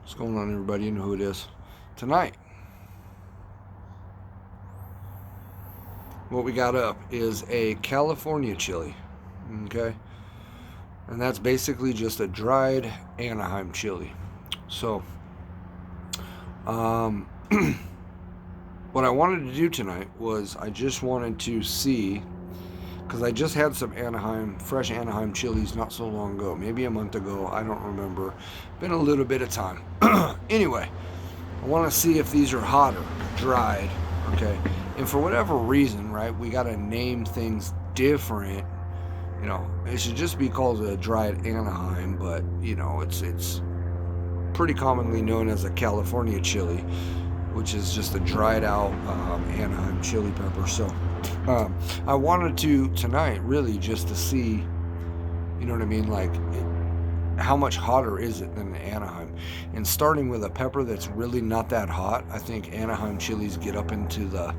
What's going on, everybody? You know who it is. Tonight, what we got up is a California chili. Okay? And that's basically just a dried Anaheim chili. So, what I wanted to do tonight was I just wanted to see, because I just had some fresh Anaheim chilies not so long ago, maybe a month ago, I don't remember. Been a little bit of time. Anyway, I want to see if these are hotter, dried, okay? And for whatever reason, right, we got to name things different. You know, it should just be called a dried Anaheim, but, you know, it's pretty commonly known as a California chili, which is just a dried out Anaheim chili pepper. So I wanted to tonight really just to see, you know what I mean, like how much hotter is it than the Anaheim? And starting with a pepper that's really not that hot, I think Anaheim chilies get up into the,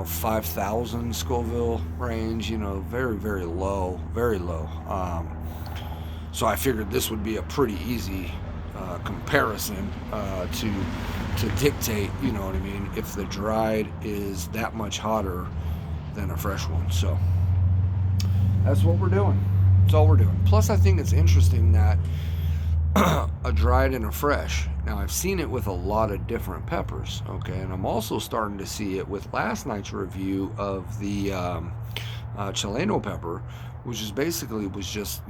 5,000 Scoville range, very, very low, very low. So I figured this would be a pretty easy comparison to dictate, you know what I mean, if the dried is that much hotter than a fresh one. So that's what we're doing. That's all we're doing. Plus, I think it's interesting that a dried and a fresh. Now, I've seen it with a lot of different peppers, okay? And I'm also starting to see it with last night's review of the Chileno pepper, which is basically was just,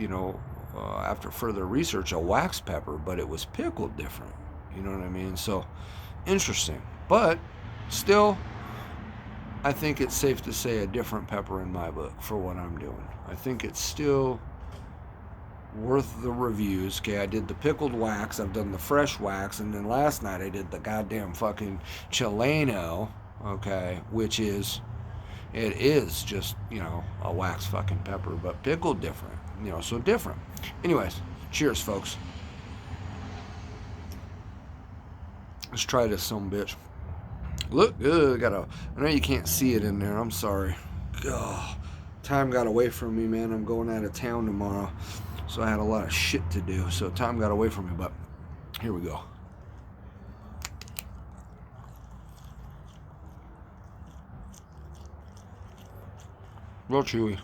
after further research, a wax pepper, but it was pickled different. You know what I mean? So, interesting. But still, I think it's safe to say a different pepper in my book for what I'm doing. I think it's still worth the reviews. Okay, I did the pickled wax, I've done the fresh wax, and then last night I did the goddamn fucking Chileno, okay, which is, it is just, a wax fucking pepper, but pickled different, so different. Anyways, cheers, folks. Let's try this some bitch. Look good. I know you can't see it in there. I'm sorry. God, time got away from me, man. I'm going out of town tomorrow, so I had a lot of shit to do. So time got away from me, but here we go. Real chewy.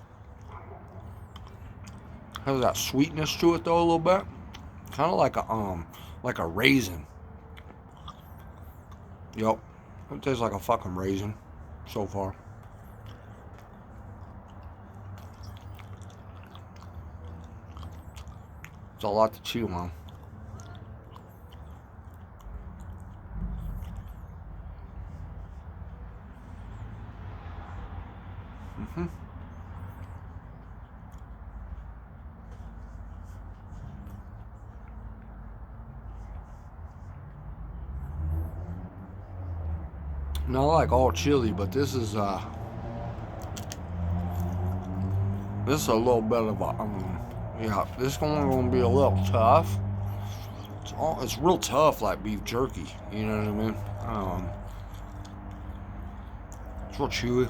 Has that sweetness to it though a little bit. Kind of like a raisin. Yep. It tastes like a fucking raisin so far. It's a lot to chew on. Mm-hmm. Not like all chili, but this is a little bit of a this one gonna be a little tough. It's real tough, like beef jerky. You know what I mean? It's real chewy.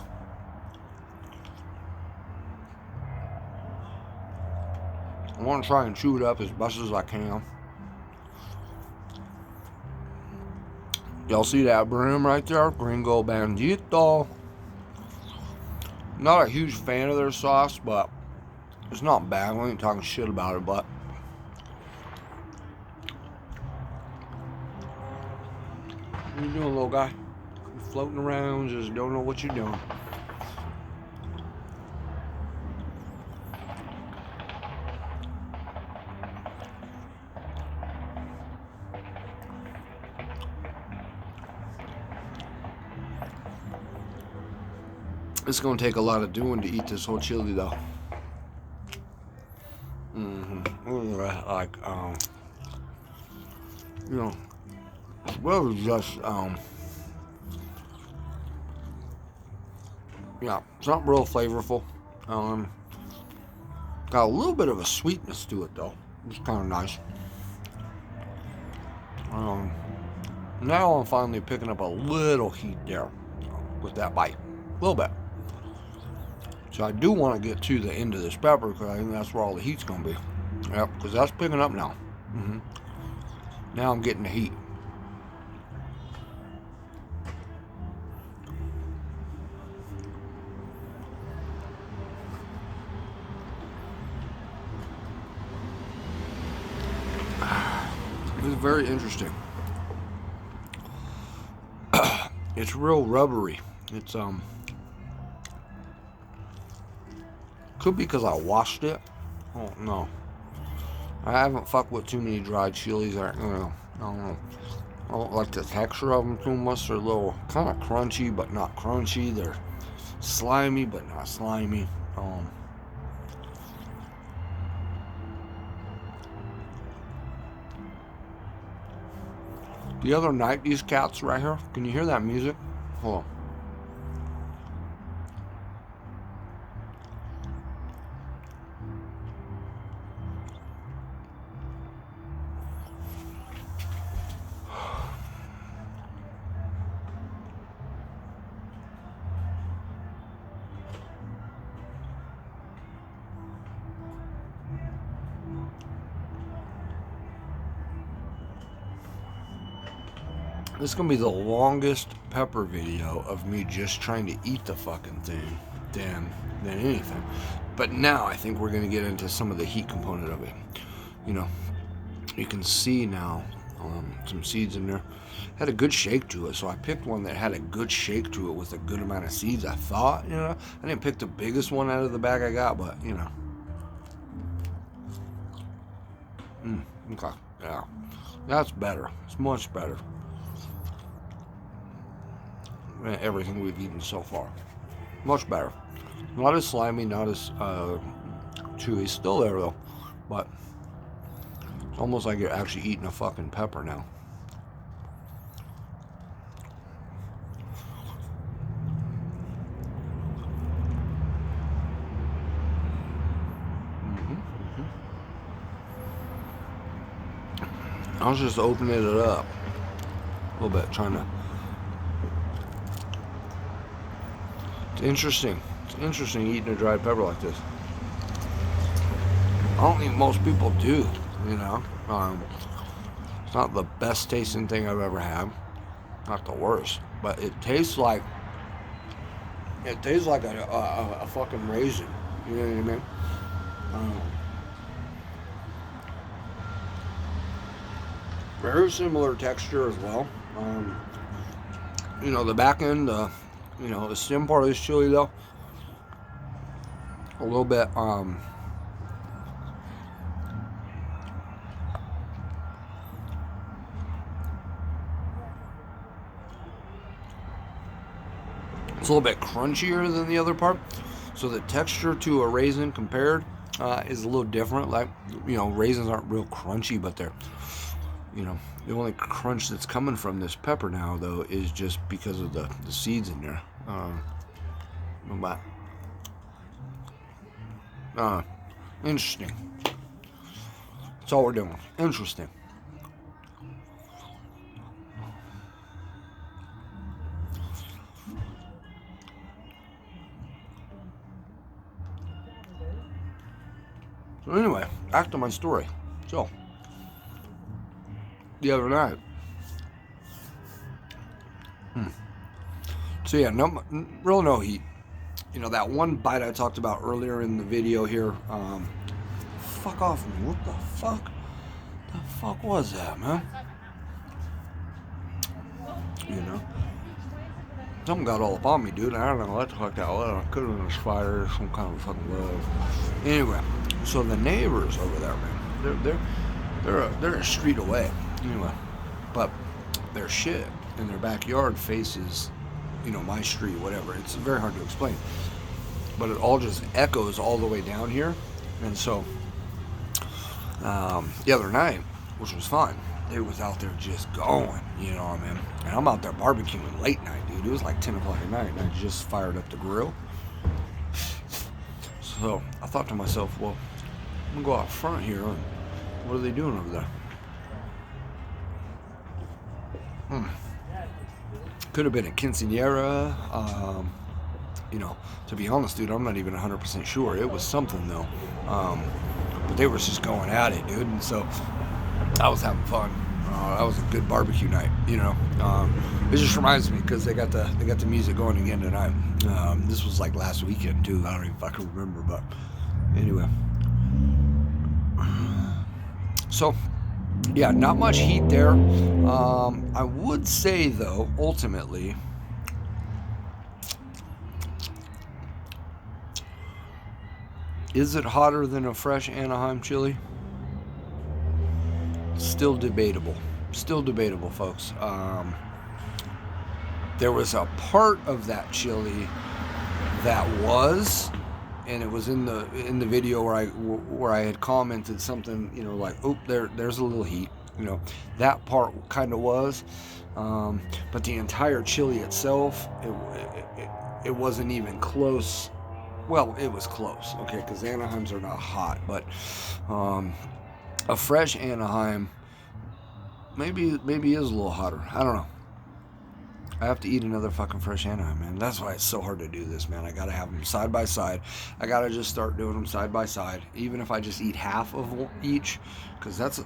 I want to try and chew it up as best as I can. Y'all see that brim right there? Gringo Bandito. Not a huge fan of their sauce, but it's not bad. We ain't talking shit about it, but what you doing, little guy? You're floating around, just don't know what you're doing. It's gonna take a lot of doing to eat this whole chili, though. Like, as well as just, it's not real flavorful. Got a little bit of a sweetness to it, though. It's kind of nice. Now I'm finally picking up a little heat there with that bite. A little bit. So I do want to get to the end of this pepper because I think that's where all the heat's going to be. Yep, because that's picking up now. Mm-hmm. Now I'm getting the heat. It's very interesting. It's real rubbery. It's could be because I washed it. Oh no, I haven't fucked with too many dried chilies. I don't know. I don't like the texture of them too much. They're a little kind of crunchy, but not crunchy. They're slimy, but not slimy. The other night, these cats right here. Can you hear that music? Hold on. This is gonna be the longest pepper video of me just trying to eat the fucking thing than anything. But now I think we're gonna get into some of the heat component of it. You know, you can see now some seeds in there. Had a good shake to it, so I picked one that had a good shake to it with a good amount of seeds. I thought, I didn't pick the biggest one out of the bag I got, but okay, yeah, that's better. It's much better than everything we've eaten so far. Much better. Not as slimy, not as chewy. Still there though, but it's almost like you're actually eating a fucking pepper now. I was just opening it up a little bit, trying to. It's interesting. It's interesting eating a dried pepper like this. I don't think most people do, It's not the best tasting thing I've ever had. Not the worst, but it tastes like a fucking raisin. You know what I mean? Very similar texture as well. The back end, the stem part of this chili though, a little bit it's a little bit crunchier than the other part. So the texture to a raisin compared is a little different. Like, raisins aren't real crunchy, but they're, the only crunch that's coming from this pepper now, though, is just because of the seeds in there. Interesting. That's all we're doing. Interesting. So anyway, back to my story. So, the other night. So yeah, no heat. That one bite I talked about earlier in the video here. Fuck off me. What the fuck? The fuck was that, man? Something got all up on me, dude. I don't know what the fuck that was. Could have been a spider or some kind of fucking bug. Anyway, so the neighbors over there, man, they're a street away. Anyway, but their shit in their backyard faces, my street, whatever. It's very hard to explain, but it all just echoes all the way down here. And so the other night, which was fun, they was out there just going, and I'm out there barbecuing late night, dude. It was like 10 o'clock at night, and I just fired up the grill. So I thought to myself, well, I'm gonna go out front here, and what are they doing over there? Could have been a quinceañera. To be honest, dude, I'm not even 100% sure. It was something though. But they were just going at it, dude, and so I was having fun. That was a good barbecue night. It just reminds me because they got the music going again tonight. This was like last weekend too. I don't even fucking remember, but anyway. So yeah, not much heat there. I would say though, ultimately, is it hotter than a fresh Anaheim chili? Still debatable. Still debatable, folks. There was a part of that chili that was, and it was in the video where I had commented something, like, oh, there's a little heat. That part kind of was, but the entire chili itself, it wasn't even close. Well, it was close, okay, because Anaheims are not hot, but a fresh Anaheim maybe is a little hotter. I don't know. I have to eat another fucking fresh Anaheim, man. That's why it's so hard to do this, man. I gotta have them side by side. I gotta just start doing them side by side, even if I just eat half of each, because that's,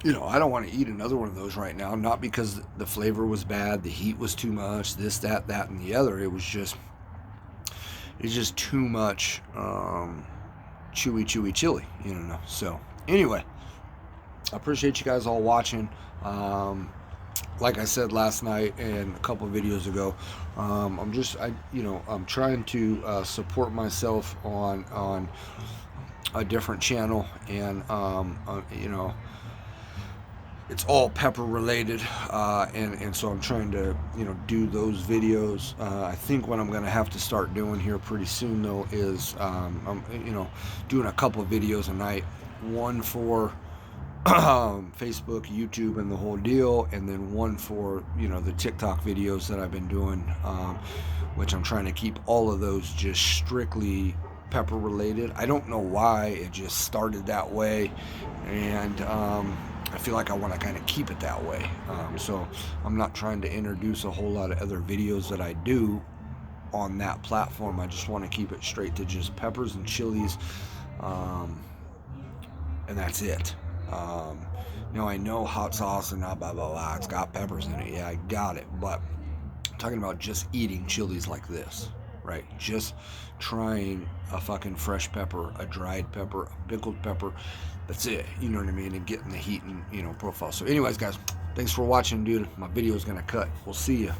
I don't want to eat another one of those right now. Not because the flavor was bad, the heat was too much, this, that, and the other. It's just too much chewy chili, So anyway, I appreciate you guys all watching. Like I said last night and a couple of videos ago, I'm trying to support myself on a different channel, and it's all pepper related, and so I'm trying to do those videos. I think what I'm going to have to start doing here pretty soon though is I'm doing a couple of videos a night, one for Facebook, YouTube, and the whole deal, and then one for the TikTok videos that I've been doing, which I'm trying to keep all of those just strictly pepper related. I don't know why, it just started that way, and I feel like I want to kind of keep it that way. So I'm not trying to introduce a whole lot of other videos that I do on that platform. I just want to keep it straight to just peppers and chilies, and that's it. I know hot sauce and blah blah blah, it's got peppers in it. Yeah, I got it. But I'm talking about just eating chilies like this, right? Just trying a fucking fresh pepper, a dried pepper, a pickled pepper. That's it. You know what I mean? And getting the heat and profile. So, anyways, guys, thanks for watching, dude. My video is gonna cut. We'll see you.